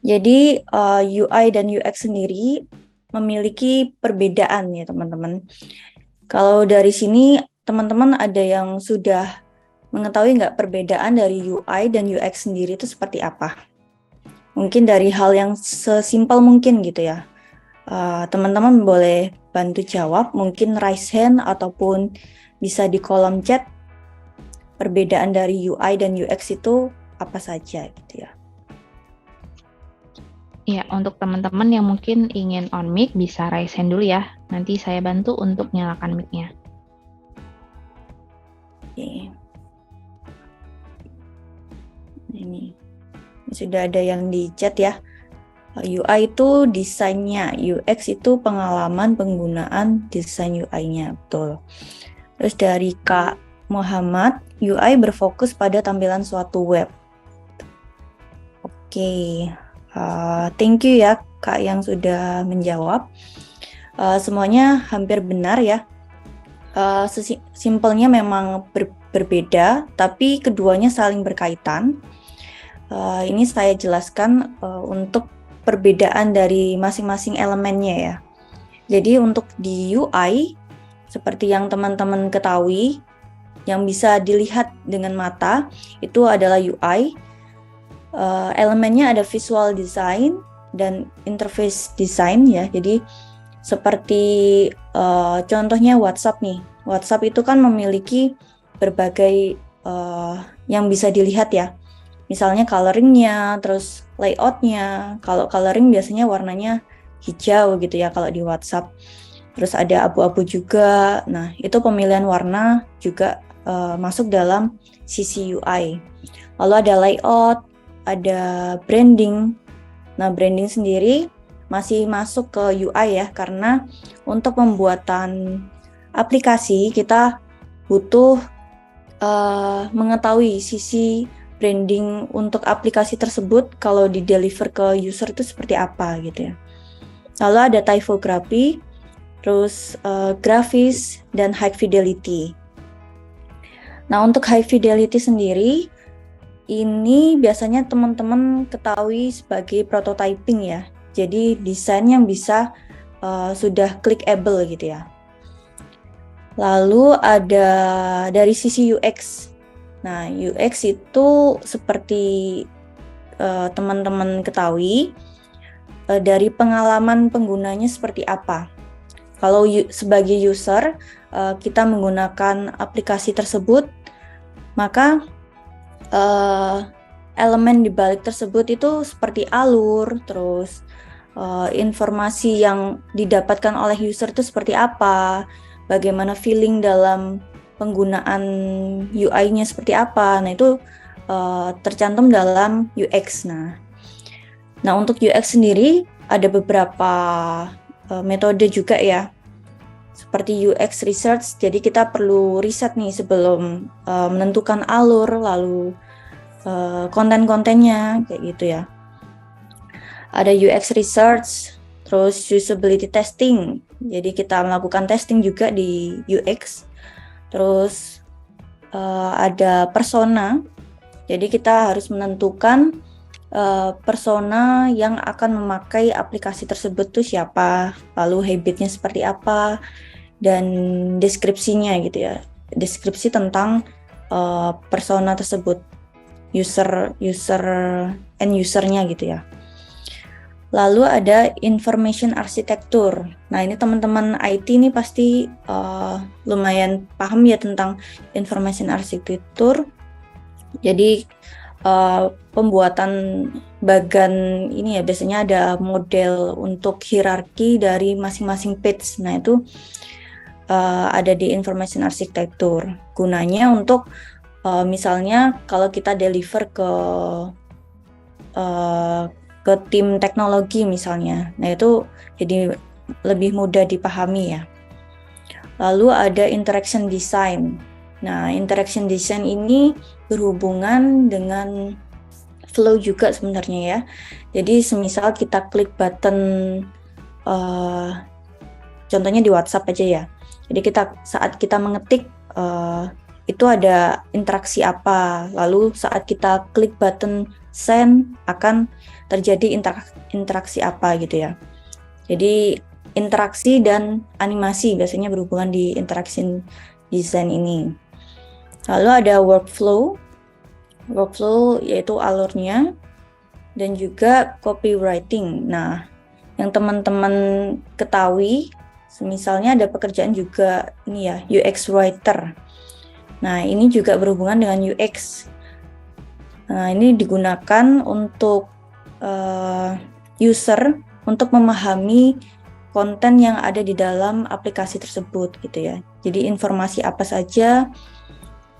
Jadi UI dan UX sendiri memiliki perbedaan ya teman-teman. Kalau dari sini teman-teman ada yang sudah mengetahui nggak perbedaan dari UI dan UX sendiri itu seperti apa? Mungkin dari hal yang sesimpel mungkin gitu ya. Teman-teman boleh bantu jawab, mungkin raise hand ataupun bisa di kolom chat. Perbedaan dari UI dan UX itu apa saja gitu ya. Ya, untuk teman-teman yang mungkin ingin on mic bisa raise hand dulu ya. Nanti saya bantu untuk nyalakan mic-nya. Oke. Ini sudah ada yang di chat ya. UI itu desainnya, UX itu pengalaman penggunaan desain UI-nya, betul. Terus dari Kak Muhammad, UI berfokus pada tampilan suatu web. Oke, thank you ya Kak yang sudah menjawab. Semuanya hampir benar ya. Simpelnya memang berbeda, tapi keduanya saling berkaitan. Ini saya jelaskan untuk perbedaan dari masing-masing elemennya ya. Jadi untuk di UI, seperti yang teman-teman ketahui, yang bisa dilihat dengan mata, itu adalah UI. Elemennya ada visual design dan interface design ya. Jadi seperti contohnya WhatsApp nih. WhatsApp itu kan memiliki berbagai yang bisa dilihat ya. Misalnya coloringnya, terus layoutnya. Kalau coloring biasanya warnanya hijau gitu ya kalau di WhatsApp. Terus ada abu-abu juga. Nah, itu pemilihan warna juga masuk dalam sisi UI. Lalu ada layout, ada branding. Nah, branding sendiri masih masuk ke UI ya, karena untuk pembuatan aplikasi kita butuh mengetahui sisi branding untuk aplikasi tersebut kalau di deliver ke user itu seperti apa gitu ya. Lalu ada typography, terus grafis dan high fidelity. Nah, untuk high fidelity sendiri ini biasanya teman-teman ketahui sebagai prototyping ya. Jadi desain yang bisa sudah clickable gitu ya. Lalu ada dari sisi UX. Nah, UX itu seperti teman-teman ketahui dari pengalaman penggunanya seperti apa. Kalau sebagai user kita menggunakan aplikasi tersebut, maka elemen di balik tersebut itu seperti alur, terus informasi yang didapatkan oleh user itu seperti apa, bagaimana feeling dalam penggunaan UI-nya seperti apa. Nah, itu tercantum dalam UX. Nah, untuk UX sendiri ada beberapa metode juga ya, seperti UX research. Jadi kita perlu riset nih sebelum menentukan alur, lalu konten-kontennya kayak gitu ya. Ada UX research, terus usability testing. Jadi kita melakukan testing juga di UX. Terus ada persona. Jadi kita harus menentukan persona yang akan memakai aplikasi tersebut tuh siapa, lalu habitnya seperti apa, dan deskripsinya gitu ya. Deskripsi tentang persona tersebut, user end usernya gitu ya. Lalu ada information architecture. Nah, ini teman-teman IT ini pasti lumayan paham ya tentang information architecture. Jadi pembuatan bagan ini ya biasanya ada model untuk hierarki dari masing-masing page. Nah, itu ada di information architecture. Gunanya untuk misalnya kalau kita deliver ke tim teknologi misalnya. Nah, itu jadi lebih mudah dipahami ya. Lalu ada interaction design. Nah, interaction design ini berhubungan dengan flow juga sebenarnya ya. Jadi semisal kita klik button, contohnya di WhatsApp aja ya. Jadi saat kita mengetik itu ada interaksi apa, lalu saat kita klik button send akan terjadi interaksi apa gitu ya. Jadi interaksi dan animasi biasanya berhubungan di interaction design ini. Lalu ada workflow yaitu alurnya, dan juga copywriting. Nah, yang teman-teman ketahui, misalnya ada pekerjaan juga ini ya, UX writer. Nah, ini juga berhubungan dengan UX. Nah, ini digunakan untuk user untuk memahami konten yang ada di dalam aplikasi tersebut gitu ya. Jadi informasi apa saja,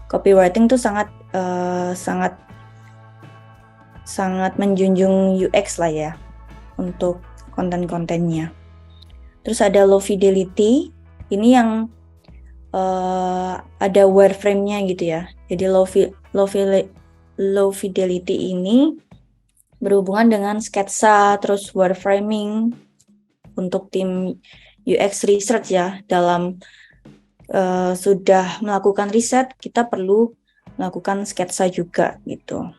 copywriting itu sangat menjunjung UX lah ya untuk konten-kontennya. Terus ada low fidelity, ini yang ada wireframe-nya gitu ya. Jadi low fidelity ini berhubungan dengan sketsa, terus wireframing untuk tim UX research ya. Dalam sudah melakukan riset, kita perlu melakukan sketsa juga gitu.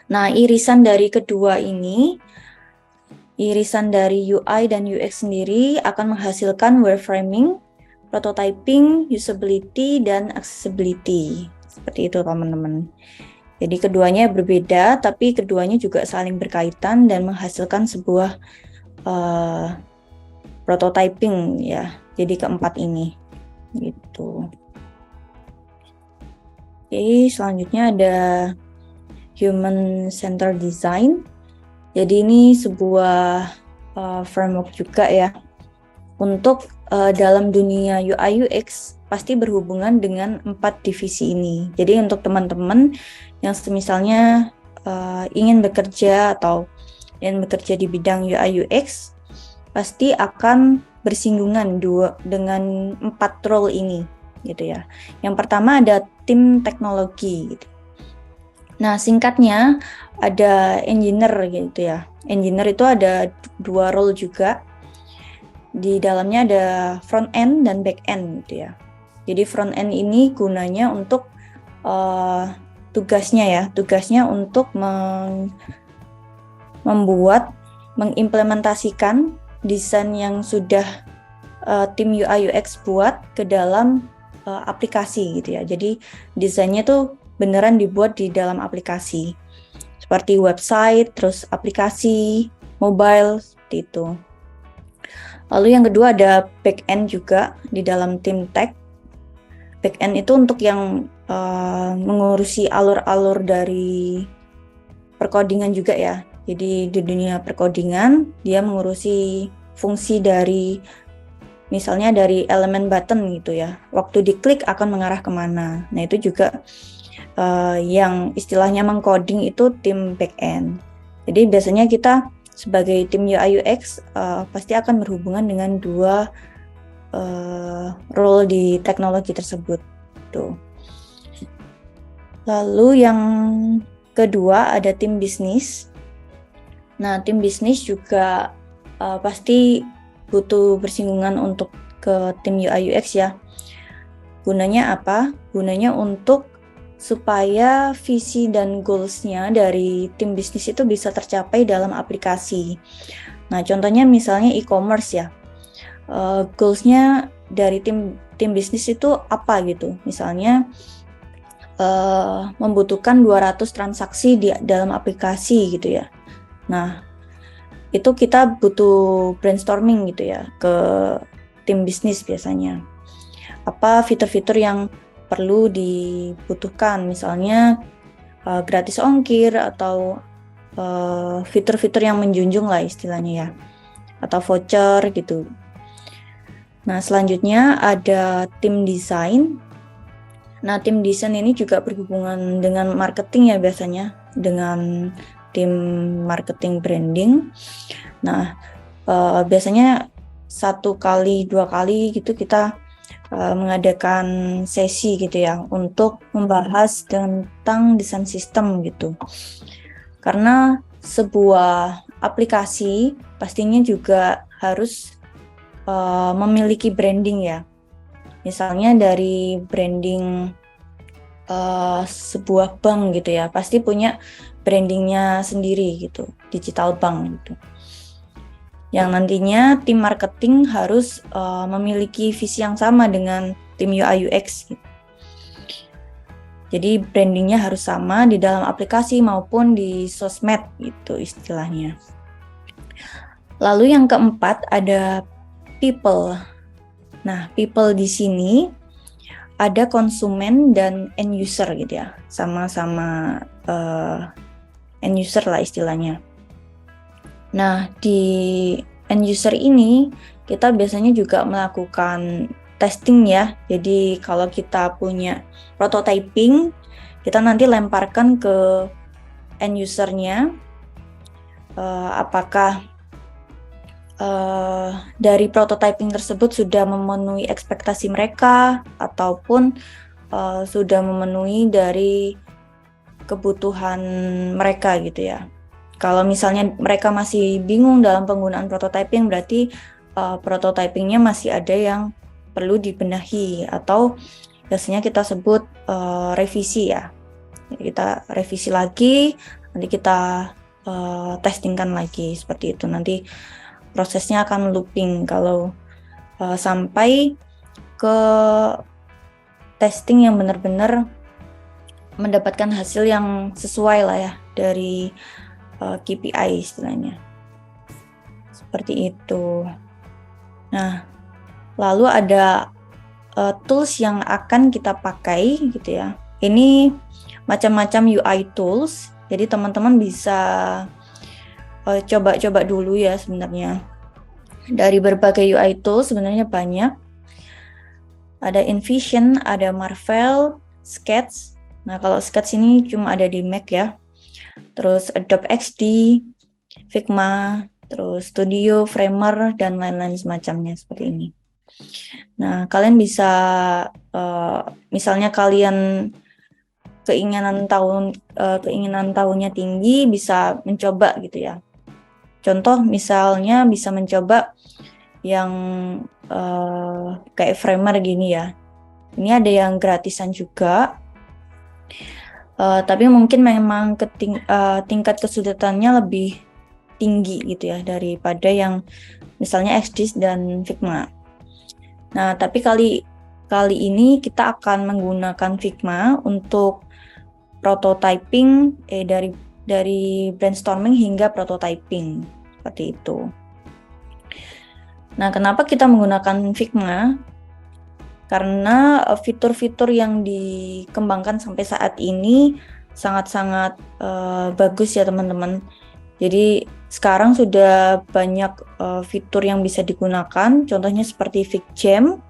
Nah, irisan dari kedua ini, irisan dari UI dan UX sendiri akan menghasilkan wireframing, prototyping, usability, dan accessibility. Seperti itu teman-teman. Jadi keduanya berbeda, tapi keduanya juga saling berkaitan dan menghasilkan sebuah prototyping ya. Jadi keempat ini gitu. Oke, selanjutnya ada human centered design. Jadi ini sebuah framework juga ya untuk dalam dunia UI UX pasti berhubungan dengan 4 divisi ini. Jadi untuk teman-teman yang misalnya ingin bekerja atau ingin bekerja di bidang UI UX pasti akan bersinggungan dengan 4 role ini gitu ya. Yang pertama ada tim teknologi gitu. Nah, singkatnya ada engineer gitu ya. Engineer itu ada 2 role juga. Di dalamnya ada front end dan back end gitu ya. Jadi front end ini gunanya untuk tugasnya untuk mengimplementasikan desain yang sudah tim UI UX buat ke dalam aplikasi gitu ya. Jadi desainnya tuh beneran dibuat di dalam aplikasi. Seperti website, terus aplikasi, mobile, seperti itu. Lalu yang kedua ada back end juga di dalam tim tech. Back end itu untuk yang mengurusi alur-alur dari perkodingan juga ya. Jadi di dunia perkodingan dia mengurusi fungsi dari misalnya dari elemen button gitu ya. Waktu diklik akan mengarah kemana. Nah itu juga yang istilahnya mengcoding itu tim back end. Jadi biasanya kita sebagai tim UI UX pasti akan berhubungan dengan 2 role di teknologi tersebut. Tuh. Lalu yang kedua ada tim bisnis. Nah, tim bisnis juga pasti butuh bersinggungan untuk ke tim UI UX ya. Gunanya apa? Gunanya untuk supaya visi dan goals-nya dari tim bisnis itu bisa tercapai dalam aplikasi. Nah, contohnya misalnya e-commerce ya. Goals-nya dari tim bisnis itu apa gitu? Misalnya membutuhkan 200 transaksi di dalam aplikasi gitu ya. Nah, itu kita butuh brainstorming gitu ya ke tim bisnis biasanya. Apa fitur-fitur yang perlu dibutuhkan, misalnya gratis ongkir atau fitur-fitur yang menjunjung lah istilahnya ya, atau voucher gitu. Nah, selanjutnya ada tim desain. Nah, tim desain ini juga berhubungan dengan marketing ya biasanya, dengan tim marketing branding. Nah, biasanya 1 kali 2 kali gitu kita mengadakan sesi gitu ya untuk membahas tentang desain sistem gitu. Karena sebuah aplikasi pastinya juga harus memiliki branding ya. Misalnya dari branding sebuah bank gitu ya, pasti punya brandingnya sendiri gitu, digital bank gitu. Yang nantinya tim marketing harus memiliki visi yang sama dengan tim UI UX gitu. Jadi brandingnya harus sama di dalam aplikasi maupun di sosmed gitu istilahnya. Lalu yang keempat ada people. Nah, people di sini ada konsumen dan end user gitu ya, sama-sama end user lah istilahnya. Nah, di end user ini kita biasanya juga melakukan testing ya. Jadi kalau kita punya prototyping, kita nanti lemparkan ke end usernya, apakah dari prototyping tersebut sudah memenuhi ekspektasi mereka ataupun sudah memenuhi dari kebutuhan mereka gitu ya. Kalau misalnya mereka masih bingung dalam penggunaan prototyping, berarti prototypingnya masih ada yang perlu dibenahi atau biasanya kita sebut revisi ya. Jadi kita revisi lagi, nanti kita testingkan lagi seperti itu. Nanti prosesnya akan looping kalau sampai ke testing yang benar-benar mendapatkan hasil yang sesuai lah ya dari KPI istilahnya. Seperti itu. Nah, lalu ada tools yang akan kita pakai gitu ya. Ini macam-macam UI tools. Jadi teman-teman bisa coba-coba dulu ya sebenarnya. Dari berbagai UI tools sebenarnya banyak. Ada InVision, ada Marvel, Sketch. Nah, kalau Sketch ini cuma ada di Mac ya. Terus Adobe XD, Figma, terus Studio, Framer, dan lain-lain semacamnya seperti ini. Nah, kalian bisa, misalnya kalian keinginan tahunnya tinggi, bisa mencoba gitu ya. Contoh misalnya bisa mencoba yang kayak Framer gini ya. Ini ada yang gratisan juga, tapi mungkin memang tingkat kesulitannya lebih tinggi gitu ya daripada yang misalnya XD dan Figma. Nah, tapi kali ini kita akan menggunakan Figma untuk prototyping dari brainstorming hingga prototyping seperti itu. Nah, kenapa kita menggunakan Figma? Karena fitur-fitur yang dikembangkan sampai saat ini sangat-sangat bagus ya teman-teman. Jadi sekarang sudah banyak fitur yang bisa digunakan, contohnya seperti FigJam.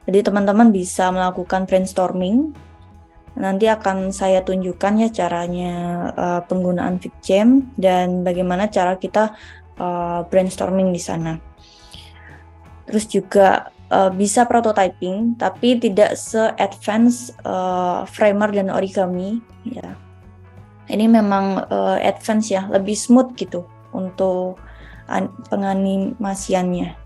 Jadi teman-teman bisa melakukan brainstorming. Nanti akan saya tunjukkan ya caranya penggunaan FigJam dan bagaimana cara kita brainstorming di sana. Terus juga bisa prototyping, tapi tidak se-advance Framer dan Origami. Ya, ini memang advance ya, lebih smooth gitu untuk penganimasiannya.